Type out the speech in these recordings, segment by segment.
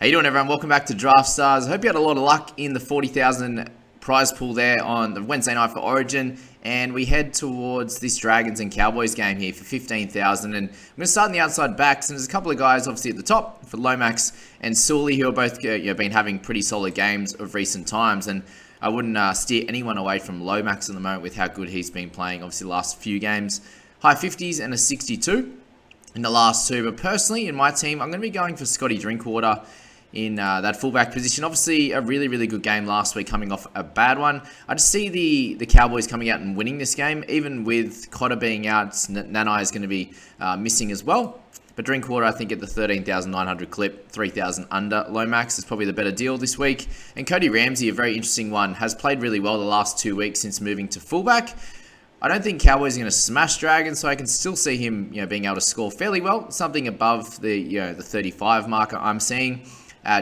you doing, everyone? Welcome back to Draftstars. I hope you had a lot of luck in the 40,000 prize pool there on the Wednesday night for Origin. And we head towards this Dragons and Cowboys game here for 15,000. And I'm going to start in the outside backs. And there's a couple of guys obviously at the top for Lomax and Sully, who are both been having pretty solid games of recent times. And I wouldn't steer anyone away from Lomax at the moment with how good he's been playing. Obviously, the last few games, high 50s and a 62 in the last two. But personally, in my team, I'm going to be going for Scotty Drinkwater in that fullback position. Obviously, a really good game last week, coming off a bad one. I just see the Cowboys coming out and winning this game, even with Cotter being out. Nanai is going to be missing as well. But Drinkwater, I think at the 13,900 clip, 3,000 under Lomax is probably the better deal this week. And Cody Ramsey, a very interesting one, has played really well the last 2 weeks since moving to fullback. I don't think Cowboys are going to smash Dragons, so I can still see him, being able to score fairly well, something above the 35 marker I'm seeing.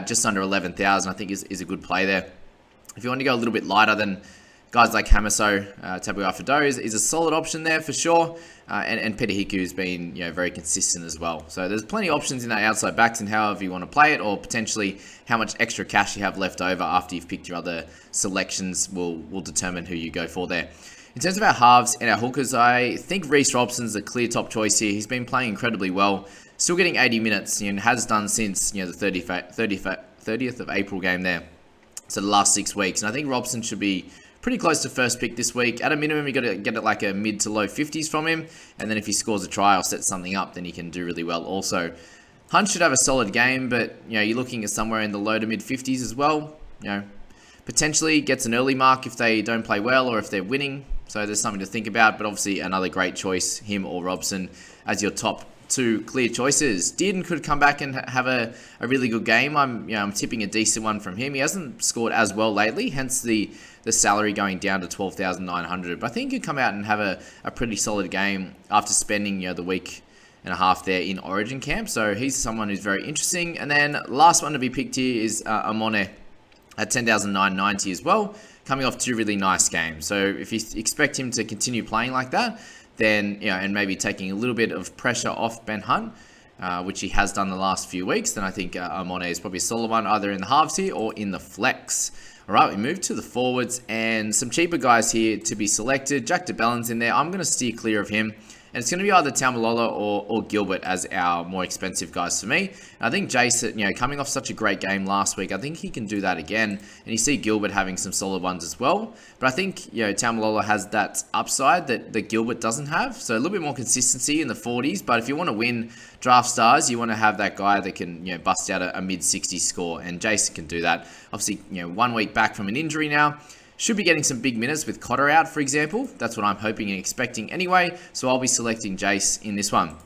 Just under 11,000, I think is a good play there. If you want to go a little bit lighter, then guys like Hamaso, Tabuai-Fidow is a solid option there for sure. And Peter Hiku's been very consistent as well. So there's plenty of options in that outside backs and however you want to play it, or potentially how much extra cash you have left over after you've picked your other selections will determine who you go for there. In terms of our halves and our hookers, I think Reece Robson's a clear top choice here. He's been playing incredibly well. Still getting 80 minutes and has done since the 30th of April game there. So the last 6 weeks. And I think Robson should be pretty close to first pick this week. At a minimum, you got to get it like a mid to low 50s from him. And then if he scores a try or sets something up, then he can do really well also. Hunt should have a solid game, but you're looking at somewhere in the low to mid 50s as well. Potentially gets an early mark if they don't play well or if they're winning. So there's something to think about. But obviously another great choice, him or Robson, as your top two clear choices. Dearden could come back and have a really good game. I'm tipping a decent one from him. He hasn't scored as well lately, hence the salary going down to 12,900. But I think he could come out and have a pretty solid game after spending the week and a half there in Origin camp. So he's someone who's very interesting. And then last one to be picked here is Amone at 10,990 as well, coming off two really nice games. So if you expect him to continue playing like that, then, and maybe taking a little bit of pressure off Ben Hunt, which he has done the last few weeks, then I think Amone is probably a solid one, either in the halves here or in the flex. All right, we move to the forwards and some cheaper guys here to be selected. Jack DeBellin's in there. I'm going to steer clear of him. And it's going to be either Taumalola or Gilbert as our more expensive guys for me. And I think Jason, coming off such a great game last week, I think he can do that again. And you see Gilbert having some solid ones as well. But I think, Taumalola has that upside that Gilbert doesn't have. So a little bit more consistency in the 40s. But if you want to win draft stars, you want to have that guy that can, bust out a mid-60s score. And Jason can do that. Obviously, 1 week back from an injury now. Should be getting some big minutes with Cotter out, for example. That's what I'm hoping and expecting anyway. So I'll be selecting Jace in this one.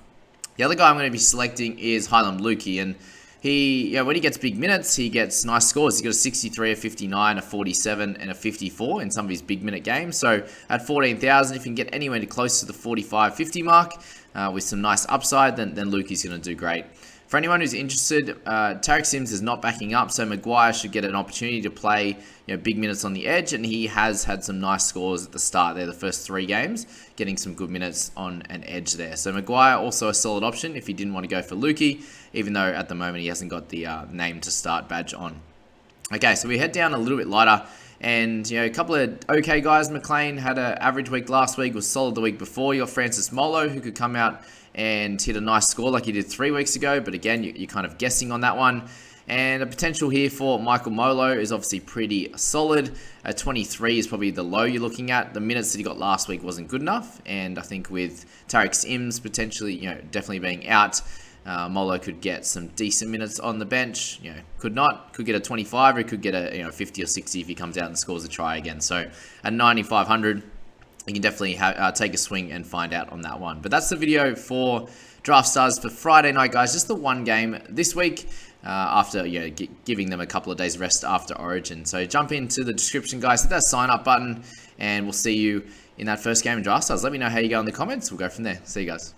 The other guy I'm going to be selecting is Hylam Lukey. And he, when he gets big minutes, he gets nice scores. He's got a 63, a 59, a 47, and a 54 in some of his big minute games. So at 14,000, if you can get anywhere close to the 45, 50 mark with some nice upside, then Lukey's going to do great. For anyone who's interested, Tarek Sims is not backing up, so Maguire should get an opportunity to play big minutes on the edge, and he has had some nice scores at the start there, the first 3 games, getting some good minutes on an edge there. So Maguire also a solid option if you didn't want to go for Lukey, even though at the moment he hasn't got the name to start badge on. Okay, so we head down a little bit lighter. And, a couple of okay guys. McLean had an average week last week, was solid the week before. You got Francis Molo, who could come out and hit a nice score like he did 3 weeks ago. But again, you're kind of guessing on that one. And a potential here for Michael Molo is obviously pretty solid. 23 is probably the low you're looking at. The minutes that he got last week wasn't good enough. And I think with Tarek Sims potentially, definitely being out, Molo could get some decent minutes on the bench. Could get a 25, or he could get a 50 or 60 if he comes out and scores a try again. So at 9,500, you can definitely take a swing and find out on that one. But that's the video for Draft Stars for Friday night, guys. Just the one game this week after giving them a couple of days rest after Origin. So jump into the description, guys. Hit that sign up button, and we'll see you in that first game in Draft Stars. Let me know how you go in the comments. We'll go from there. See you guys.